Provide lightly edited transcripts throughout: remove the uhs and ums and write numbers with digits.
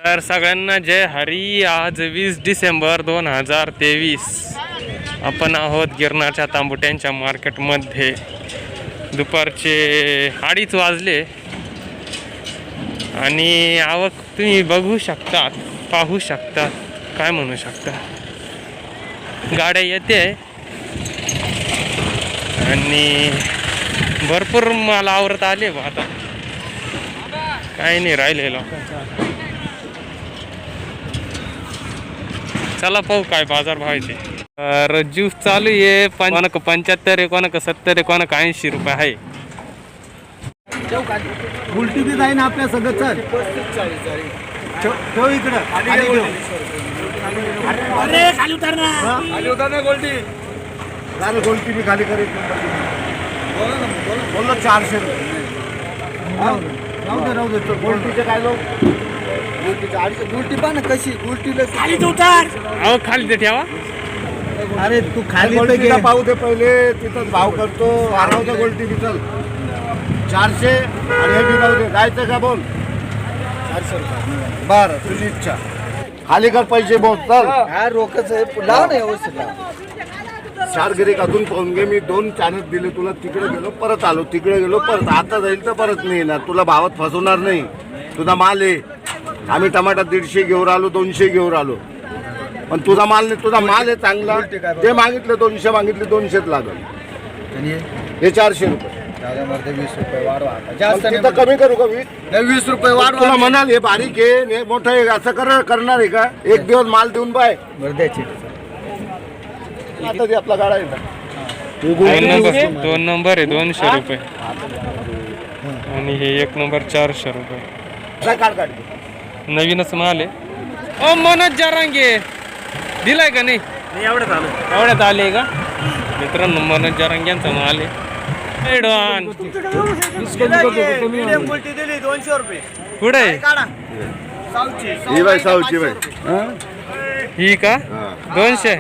तर सगळ्यांना जय हरी. आज 20 डिसेंबर 2023. आपण आहोत गिरणारच्या तांबुट्यांच्या मार्केटमध्ये. दुपारचे 2:30 वाजले आणि आवक तुम्ही बघू शकता, पाहू शकता, काय म्हणू शकता. गाड्या येते आणि भरपूर माल आवरत आले बा. आता काही नाही राहिले लोकांचा. चला पाहू काय बाजार भावायचे. ज्यूस चालू आहे. कोणाक 75 आहे, कोणाक 70 आहे, कोणाक 80 रुपये आहे. उलटी बी जाईन आपल्या सगळं. चल ठेव इकडं. अरे खाली उतर ना. खाली उतर ना. गोल्टी झालं. गोल्टी बी खाली कर. बोललो 400 रुपये. राहू दे. गोल्टीचे काय लोक गुलटी पहा ना कशी. गुलटीला खाली उतर. अहो खाली ते ठेवा. अरे तू खाली गोल्टीला पाहू दे पहिले. तिथंच भाव करतो. राहू दे गोल्टी बी. चल 400 आणि हे बी राहू दे. जायचं का बोल. 400 रुपये. बरं तुझी इच्छा. खाली कर पैसे बोल. चल हा रोकच आहे. लाव ना व्यवस्थित. 4 गिरीक अजून पाहून घे. मी 2 चानक दिले तुला. तिकडे गेलो परत आलो. तिकडे गेलो परत. आता जाईल तर परत नाही येणार. तुला भावात फसवणार नाही. तुझा माल आहे. आम्ही टमाटा 150 घेऊन आलो, 200 घेऊन आलो. पण तुझा माल नाही. तुझा माल आहे चांगला. ते मागितले 200 मागितले 200 लागल. हे 400 रुपये. 20 रुपये वाढवा. जास्त कमी करू का? 20 रुपये वाढवा. तुला म्हणाल हे बारीक आहे, हे मोठं आहे, असं करणार आहे का? एक दिवस माल देऊन पाय. आता ते आपला गाडा आहे ना. 2 नंबर आहे 200 रुपये आणि हे 1 नंबर 400 रुपये. काढ. नवीनच माल आहे. ओ मनोज जरांगे दिलाय का नाही? एवढ्यात आले का मित्रांनो? मनोज जरांग्यांचा माल आहे. मीडियम गुलटी दिली 200 रुपये. कुठे ही बाई साऊची बाई. ही का? 200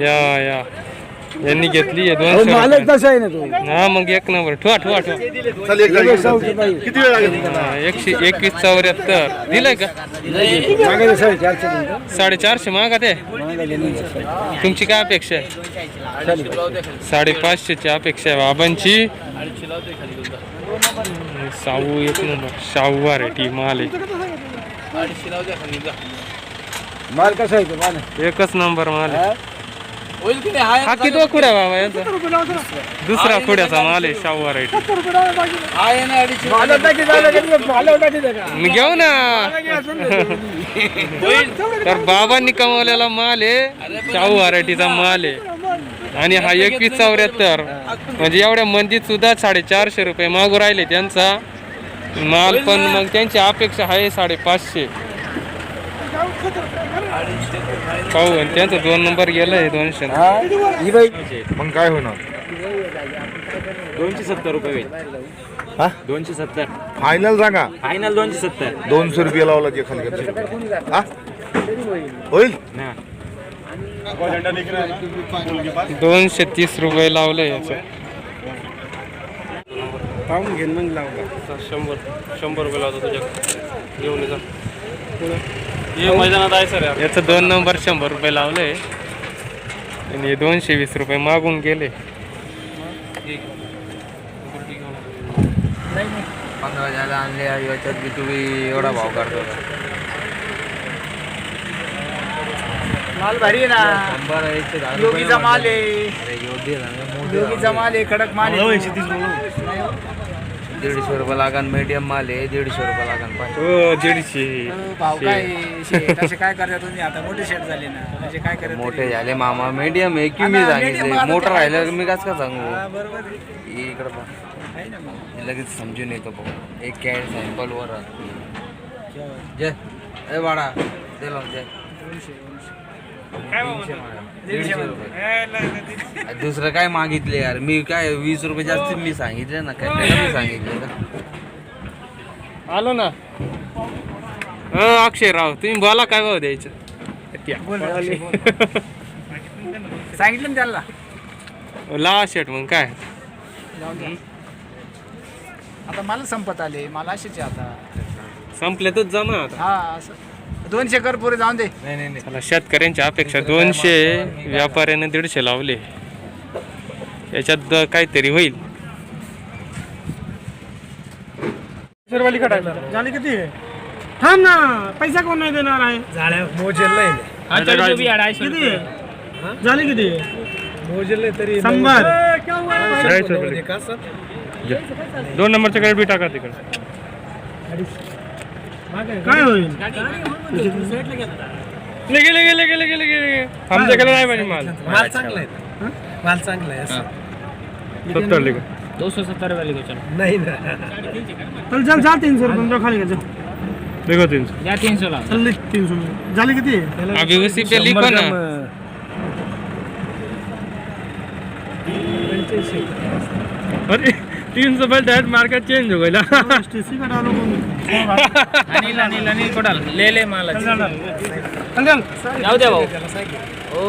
या यांनी घेतली आहे 200. हा मग 1 नंबर. ठेवा. किती वेळ लागेल? 121.74 दिलाय का? 450 मागा ते. तुमची काय अपेक्षा आहे? 550 ची अपेक्षा आहे बाबांची. शाहू 1 नंबर. शाहू व्हरायटी माल आहे. माल कसा आहे? 1 नंबर माल आहे. हा किती खुड्या बाबा यांचा? दुसरा खुड्याचा माल आहे. शाहू व्हरायटी. मी घेऊ ना. तर बाबांनी कमावलेला माल आहे. शाहू व्हरायटीचा माल आहे आणि हा 21.74. म्हणजे एवढ्या मंदीत सुद्धा 450 रुपये मागू राहिले त्यांचा माल. पण मग त्यांची अपेक्षा आहे 550. पाहू. आणि त्यांचा 2 नंबर गेलाय 200. मग काय होणार? 270 रुपये होईल. 270 फायनल सांगा. फायनल 270. 200 रुपये लावला ते खाली. होईल 230 रुपये लावले याचं. पाहून घेऊन मग लावला. 100 रुपये लावतो तुझ्या घेऊन जा. हे मैदानात आहे सर. याचं 2 नंबर 100 रुपये लावले आणि 220 रुपये मागून गेले. 15,000 आणले. याच्यात बी तुम्ही एवढा भाव काढतो. माल भारी आहे ना. योगीचा माल आहे. योगीचा माल आहे. कडक माल आहे. 150 रुपये लागन. मीडियम माल आहे. 150 रुपये लागन. हो 150. भाव काय तसे काय करता तुम्ही? आता मोठे शेट झाले ना. म्हणजे काय करत मोठे झाले मामा. मीडियम आहे की मी सांगितले. मोठं राहिलं मी कसं का सांगू? बरोबर इकडं पहा. लगेच समजून येतो भाऊ. एक कॅड सॅम्पल वर जय. ए बाळा ते लावून जय. 150 रुपये. दुसरं काय मागितले यार? मी काय 20 रुपये जास्त मी सांगितले ना. काय मी सांगितले का? आलो ना. अक्षय राव तुम्ही बोला काय भाव द्यायचं? सांगितलं ना त्यांना. ला शेट मग काय. आता मला संपत आले. मला असेच आता संपल्यातच जमा आता. हा असं 200 कर पुरे जाऊन दे. नाही नाही नाही चला, शेतकऱ्यांची अपेक्षा 200, व्यापाऱ्याने 150 लावले. याच्यात काहीतरी होईल. झाले किती थांब ना, पैसा कोण नाही देणार आहे? किती झाले किती? 100. 2 नंबरचं कडे बी टाका तिकडे. काय होईल? गेले आमच्याकडे नाही पाहिजे माल. माल चांगला आहे. माल चांगला आहे. 70 लिखो. 270 वाले को चल नहीं ना चल चल जा 300 रुपये तो खाली जा देखो 300. या 300 ला चल 300 झाले किती? अभी उसी पे लिखो ना. अरे 300 पर डायरेक्ट मार्केट चेंज हो गया. टीसी का डालो अनिल को डाल ले माल चल जाओ दे भाऊ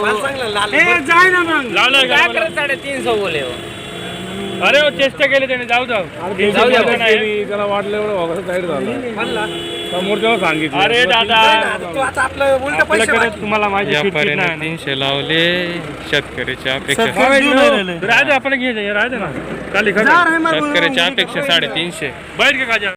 माल चांगला लाल ए जाय ना मग लावला काय करत 350 बोले हो. अरे वो चेष्टा केली त्याने. जाऊ त्याला वाटलं एवढं वगैरे साईड झालं समोरच्याला सांगितलं. अरे दादा, तू आता आपलं उलट पैसे आपल्याकडे तुम्हाला माहिती आहे 300 लावले. शेतकऱ्याची अपेक्षा राहते आपण घे राहते ना. शेतकऱ्याची अपेक्षा 350. बैठ के खा जा.